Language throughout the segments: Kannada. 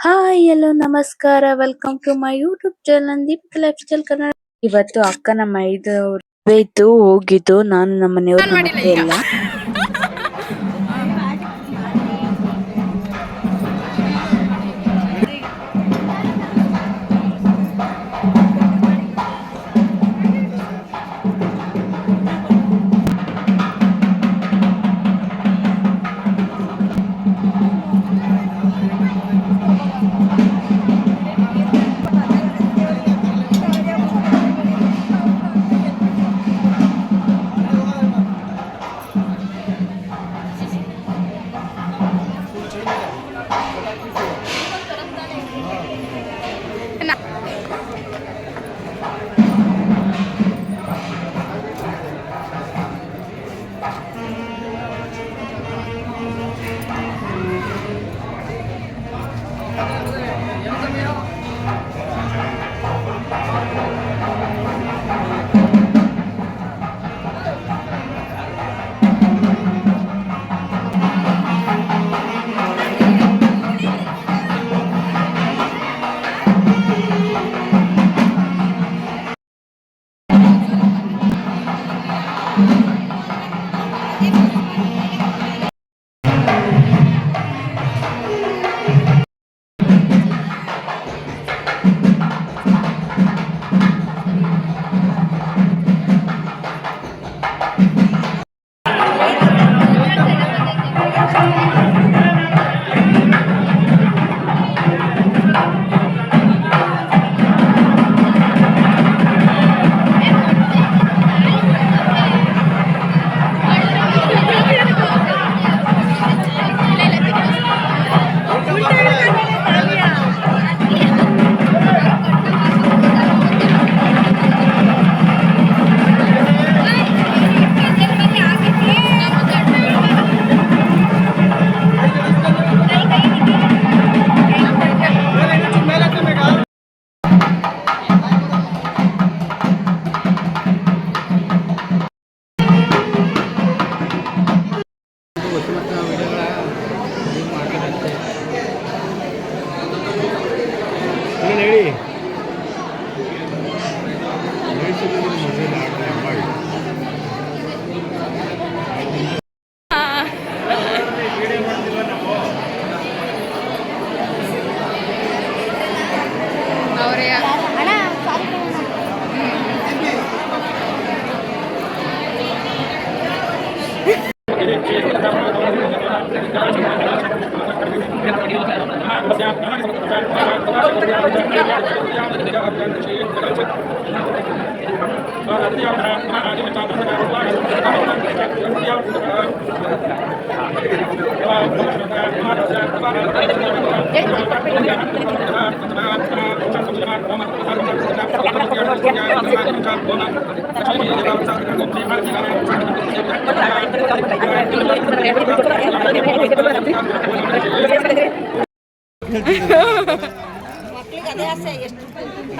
ಹಾಯ್ ಎಲ್ಲೋ ನಮಸ್ಕಾರ welcome to my YouTube channel Deepika life style Kannada. ಇವತ್ತು ಅಕ್ಕನ ಮದುವೆ ಇತ್ತು, ಹೋಗಿದ್ದು ನಾನು ನಮ್ಮ ಮನೆಯವ್ರು ಮತ್ತೆ ಎಲ್ಲ.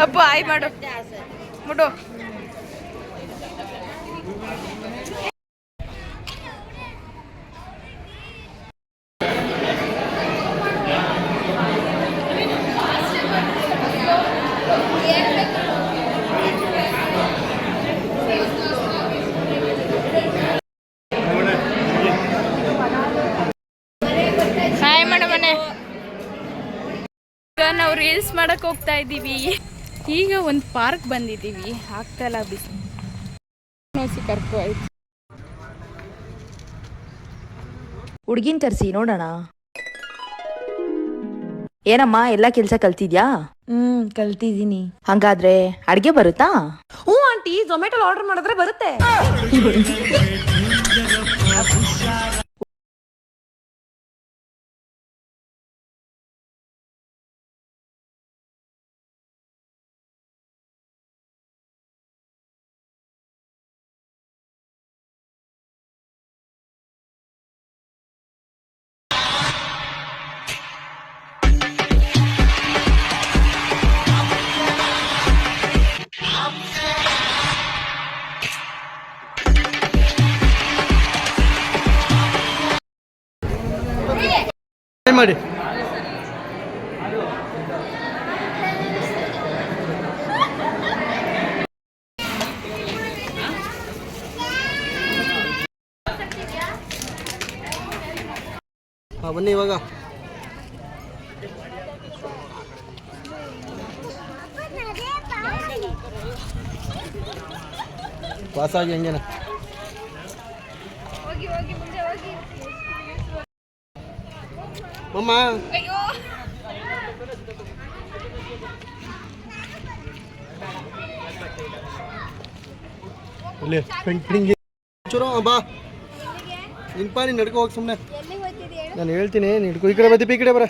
ಅಪ್ಪ ಆಯ್ ಮಾಡು ಮುಡು. ಹಾಯ್ ಮಾಡು ಮನೆ. ನಾವು ರೀಲ್ಸ್ ಮಾಡಕ್ ಹೋಗ್ತಾ ಇದ್ದೀವಿ. ಈಗ ಒಂದು ಪಾರ್ಕ್ ಬಂದಿದ್ದೀವಿ. ಆಗ್ತಲ್ಲ ಬಿಸಿ ಕರ್ಕೊ ಆಯ್ತು. ಹುಡ್ಗಿನ್ ತರ್ಸಿ ನೋಡೋಣ. ಏನಮ್ಮ ಎಲ್ಲ ಕೆಲ್ಸ ಕಲ್ತಿದ್ಯಾ? ಕಲ್ತಿದ್ದೀನಿ. ಹಂಗಾದ್ರೆ ಅಡ್ಗೆ ಬರುತ್ತಾ? ಹ್ಞೂ ಆಂಟಿ, ಝೊಮ್ಯಾಟೊ ಆರ್ಡರ್ ಮಾಡಿದ್ರೆ ಬರುತ್ತೆ. ಮಾಡಿ ಬನ್ನಿ ಇವಾಗ ವಾಸಾಗಿ ಹೆಂಗೇನ ಮಮ್ಮ ಇಲ್ಲಿ ಚೂರು ಬಾ ನಿನ್ಪ ನೀನು ನಡ್ಕೊ ಹೋಗಿ ಸುಮ್ಮನೆ ನಾನು ಹೇಳ್ತೀನಿ ನಿಡ್ಕೊ ಈ ಕಡೆ ಬದ್ದೀಪ ಈ ಕಡೆ ಬರ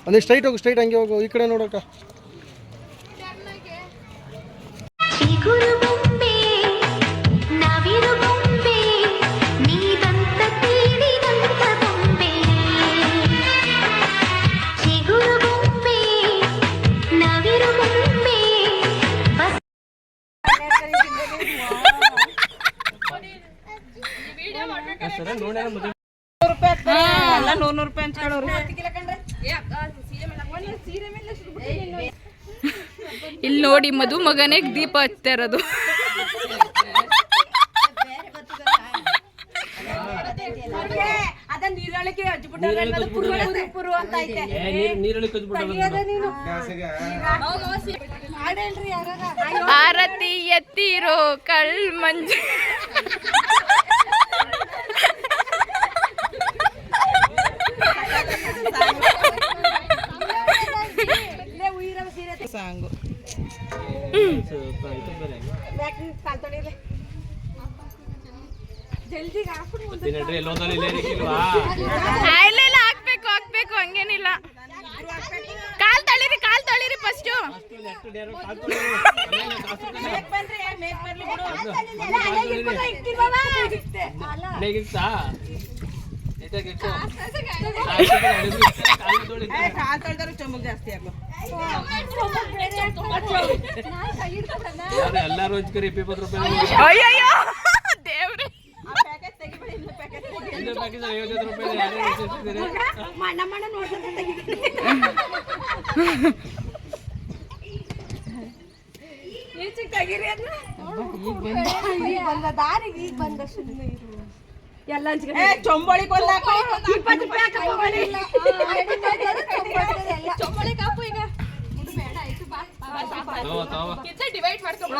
ಅಂದ್ರೆ ಸ್ಟ್ರೈಟ್ ಹೋಗು ಸ್ಟ್ರೈಟ್ ಹಂಗೆ ಹೋಗು ಈ ಕಡೆ ನೋಡೋಕ ಇಲ್ಲಿ ನೋಡಿ ಮದುಮಗನೇ ದೀಪ ಹಚ್ತಾ ಇರೋದು. ಆರತಿ ಎತ್ತಿರೋ ಕಳ್ ಮಂಜು ಸಾಂಗು ಹಾಕ್ಬೇಕು ಹಾಕ್ಬೇಕು ಹಂಗೇನಿಲ್ಲ. ಕಾಲ್ ತೊಳಿರಿ ಫಸ್ಟ್. ಜಾಸ್ತಿ ಆಗ್ಲೋ ಎಲ್ಲರೂ ಹಂಚ್ಕರಿ 20 ರೂಪಾಯಿ ಅಯ್ಯಯ್ಯೋ ದೇವ್ರೆ, ಎಲ್ಲ ಚೊಂಬಳಿ ಚೊಂಬಳಿ ಕಾಪು ಈಗ ಡಿವೈಡ್ ಮಾಡ್ಕೊಂಡು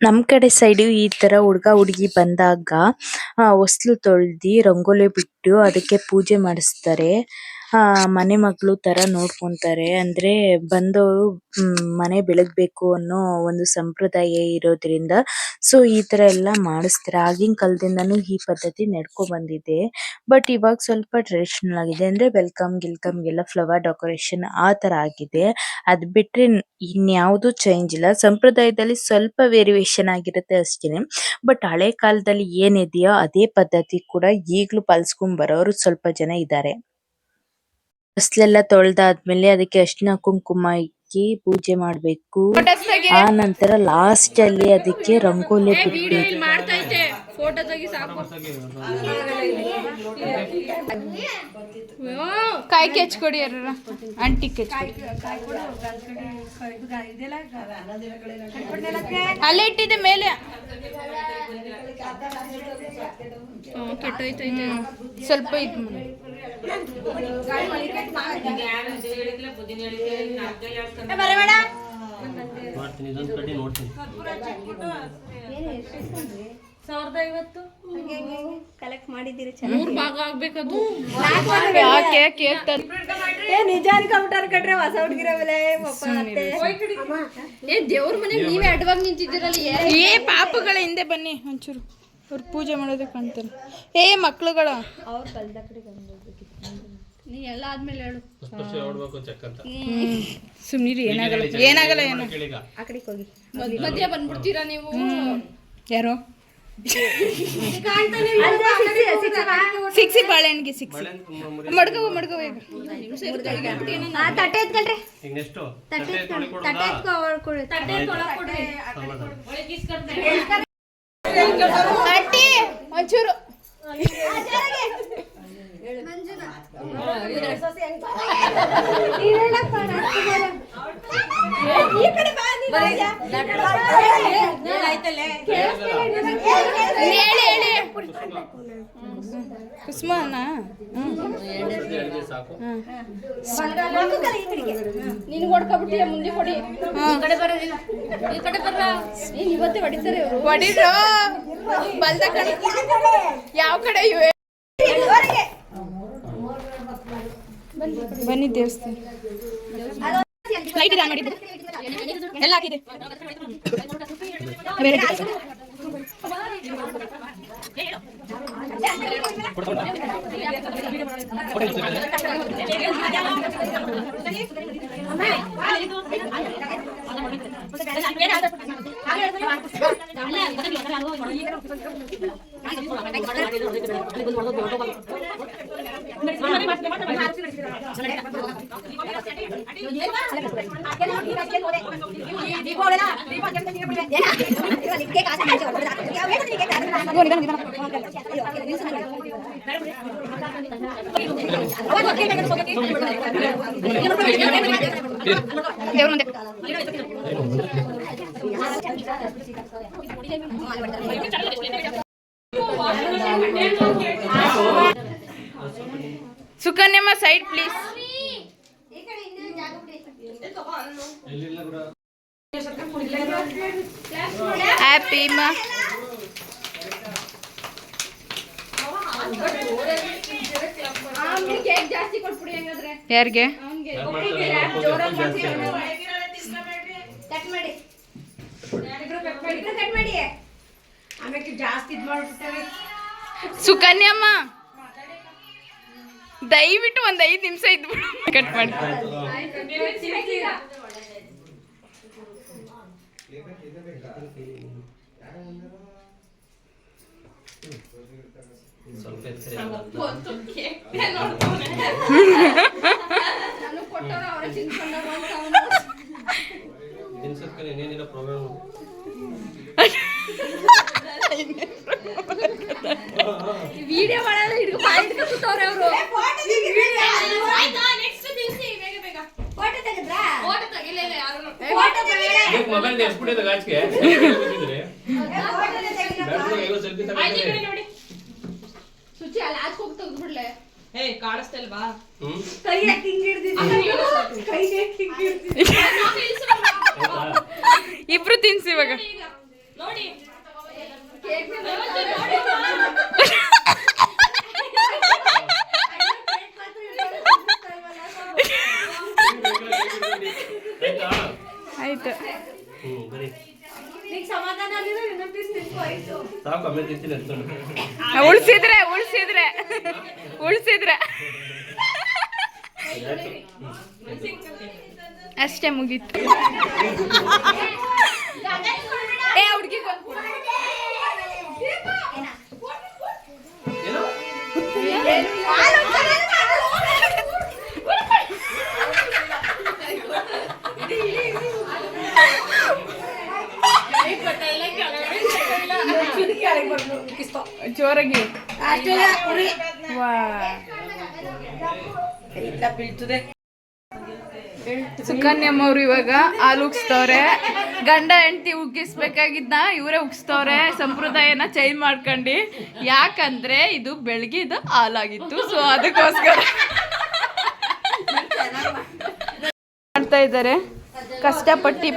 ನಮ್ ಕಡೆ ಸೈಡು ಈ ತರ ಹುಡ್ಗ ಹುಡ್ಗಿ ಬಂದಾಗ ಹೊಸ್ಲು ತೊಳ್ದಿ ರಂಗೋಲಿ ಬಿಟ್ಟು ಅದಕ್ಕೆ ಪೂಜೆ ಮಾಡಿಸ್ತಾರೆ. ಮನೆ ಮಗಳು ತರ ನೋಡ್ಕೊಂತಾರೆ. ಅಂದ್ರೆ ಬಂದವರು ಮನೆ ಬೆಳಗ್ಬೇಕು ಅನ್ನೋ ಒಂದು ಸಂಪ್ರದಾಯ ಇರೋದ್ರಿಂದ ಸೊ ಈ ತರ ಎಲ್ಲ ಮಾಡಿಸ್ತಾರೆ. ಆಗಿನ ಕಾಲದಿಂದನೂ ಈ ಪದ್ಧತಿ ನಡ್ಕೊ ಬಂದಿದೆ. ಬಟ್ ಇವಾಗ ಸ್ವಲ್ಪ ಟ್ರೆಡಿಷನಲ್ ಆಗಿದೆ. ಅಂದ್ರೆ ವೆಲ್ಕಮ್ ಗಿಲ್ಕಮ್ ಗೆಲ್ಲ ಫ್ಲವರ್ ಡೆಕೋರೇಷನ್ ಆ ತರ ಆಗಿದೆ. ಅದ್ ಬಿಟ್ರೆ ಇನ್ಯಾವುದು ಚೇಂಜ್ ಇಲ್ಲ. ಸಂಪ್ರದಾಯದಲ್ಲಿ ಸ್ವಲ್ಪ ವೇರಿಯೇಷನ್ ಆಗಿರುತ್ತೆ ಅಷ್ಟೇನೆ. ಬಟ್ ಹಳೆ ಕಾಲದಲ್ಲಿ ಏನಿದೆಯೋ ಅದೇ ಪದ್ಧತಿ ಕೂಡ ಈಗ್ಲೂ ಪಾಲಿಸ್ಕೊಂಡ್ ಬರೋರು ಸ್ವಲ್ಪ ಜನ ಇದ್ದಾರೆ. ಹೊಸ್ಲೆಲ್ಲ ತೊಳ್ದಾದ್ಮೇಲೆ ಅದಕ್ಕೆ ಅರಿಶಿನ ಕುಂಕುಮ ಇಕ್ಕಿ ಪೂಜೆ ಮಾಡ್ಬೇಕು. ಆ ನಂತರ ಲಾಸ್ಟ್ ಅಲ್ಲಿ ಅದಕ್ಕೆ ರಂಗೋಲಿ ಬಿಡ್ಬೇಕು. ಫೋಟೋ ತೆಗಿ ಸಾಕು. ಕಾಯಿ ಕೆಚ್ಕೊಡಿ ಯಾರ ಆಂಟಿ ಕೆಚ್ಕೊಡಿ. ಅಲ್ಲೇ ಇಟ್ಟಿದೆ ಮೇಲೆ ಕೆಟ್ಟೋಯ್ತೈತೆ ಸ್ವಲ್ಪ ಇದು ಮಾಡ್ತೀನಿ ಇದೊಂದು ಕಡ್ಡಿ ನೋಡ್ತೀನಿ. 1050 ಕಲೆಕ್ಟ್ ಮಾಡಿದ್ದೀರಿ. 3 ಭಾಗ ಆಗ್ಬೇಕದು. ಯಾಕೆ ಕೇಕ್ ನಿಜ ಅನ್ಕೊಂಬಿಟ್ಟಾರ ಕಟ್ರೆ ಹೊಸ ಹುಡುಗಿರ ಮೇಲೆ ದೇವ್ರ ಮನೆಗೆ ನೀವೇ ಅಡ್ವಾಗ ನಿಂತಿದ್ದೀರಲ್ಲ. ಏ ಪಾಪಗಳ ಹಿಂದೆ ಬನ್ನಿ ಒಂಚೂರು ಅವ್ರು ಪೂಜೆ ಮಾಡೋದಕ್ಕೆ ಅಂತಾರೆ. ಮಕ್ಳುಗಳ ಅವ್ರ ಕಲ್ದ ಕಡೆ ಬಂದ್ಬಿಟ್ಟಿತ್ತು. ನೀ ಎಲ್ಲ ಆದ್ಮೇಲೆ ಹೇಳು. ಸುಮ್ನಿರಿ, ಏನಾಗಲ್ಲ ಆ ಕಡೆಗೆ ಹೋಗಿ ಮಧ್ಯ ಬಂದ್ಬಿಡ್ತೀರಾ ನೀವು. ಯಾರು ಸಿಕ್ಸಿ ಬಾಳೆಹಣ್ಣಿಗೆ ಸಿಕ್ಸಿ ಮಡ್ಗವ ಈಗ ತಟ್ಟೆ ಎತ್ಕೊಳ್ರಿ ಈಗ ನೆಕ್ಸ್ಟ್ ತಟ್ಟೆ ಆಂಟಿ ಒಂಚೂರು ಹೇಳಿ ಕುಸುಮನ ಸಾಕು ನೀನು ಹೊಡ್ಕೊಬಿಟ್ಟಿಯ ಮುಂದೆ ಕೊಡಿ ಇವತ್ತೇ ಹೊಡಿತಾರೆ ಹೊಡಿದ್ರು ಬಲ್ದ ಕಡೆ ಯಾವ ಕಡೆ ಇವೆ ಬನ್ನಿ ದೇವಸ್ಥಾನ ಲೈಟ್ ಇದೆ ನೋಡಿ ಎಲ್ಲ ಹಾಕಿದೆ ಸುಕನ್ಯಮ್ಮ ಸೈಡ್ ಪ್ಲೀಸ್ ಹ್ಯಾಪಿ ಮಾ ಯಾರಿಗೆ ಸುಕನ್ಯಮ್ಮ ದಯವಿಟ್ಟು ಒಂದ್ 5 ನಿಮಿಷ ಇದ್ಬಿಡು ಕಟ್ ಮಾಡಿ ವಿಡಿಯೋ ಮಾಡಲ್ಲ ಹಿಡ್ಕೊ ಪಾಯಿಂಟ್ ಕೂತವ್ರೆ ಅವರು ಮೊಬೈಲ್ ಎಸ್ಬಿಟ್ಟಿದೆ ಗಾಚ್ಗೆ ಸುಚಿ ಅಲ್ಲಿ ಆಚೆ ಹೋಗಿ ತೆಗೆದ್ಬಿಡ್ಲೆ ಇಬ್ರು ತಿನ್ಸಿ ಇವಾಗ ಆಯ್ತು ಉಳ್ಸಿದ್ರೆ ಅಷ್ಟೇ ಮುಗೀತು ಏ ಹುಡುಗಿ ಜೋರಾಗಿ ಸುಕನ್ಯಮ್ಮವ್ರು ಇವಾಗ ಹಾಲು ಉಗ್ಸ್ತವ್ರೆ. ಗಂಡ ಹೆಂಡತಿ ಉಗ್ಗಿಸ್ಬೇಕಾಗಿದ್ನ ಇವರೇ ಉಗ್ಸ್ತವ್ರೆ. ಸಂಪ್ರದಾಯನ ಚೇಂಜ್ ಮಾಡ್ಕೊಂಡು, ಯಾಕಂದ್ರೆ ಇದು ಬೆಳಗ್ಗೆದು ಹಾಲಾಗಿತ್ತು. ಸೊ ಅದಕ್ಕೋಸ್ಕರ ಮಾಡ್ತಾ ಇದ್ದಾರೆ ಕಷ್ಟಪಟ್ಟಿ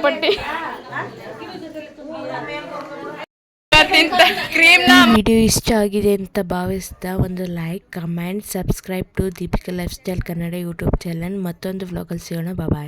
ವಿಡಿಯೋ ಇಷ್ಟ ಆಗಿದೆ ಅಂತ ಭಾವಿಸ್ತಾ ಒಂದು like, comment, subscribe to Deepika life style Kannada YouTube channel. ಮತ್ತೊಂದು ವ್ಲಾಗಲ್ಲಿ ಸಿಗೋಣ. ಬಾಯ್.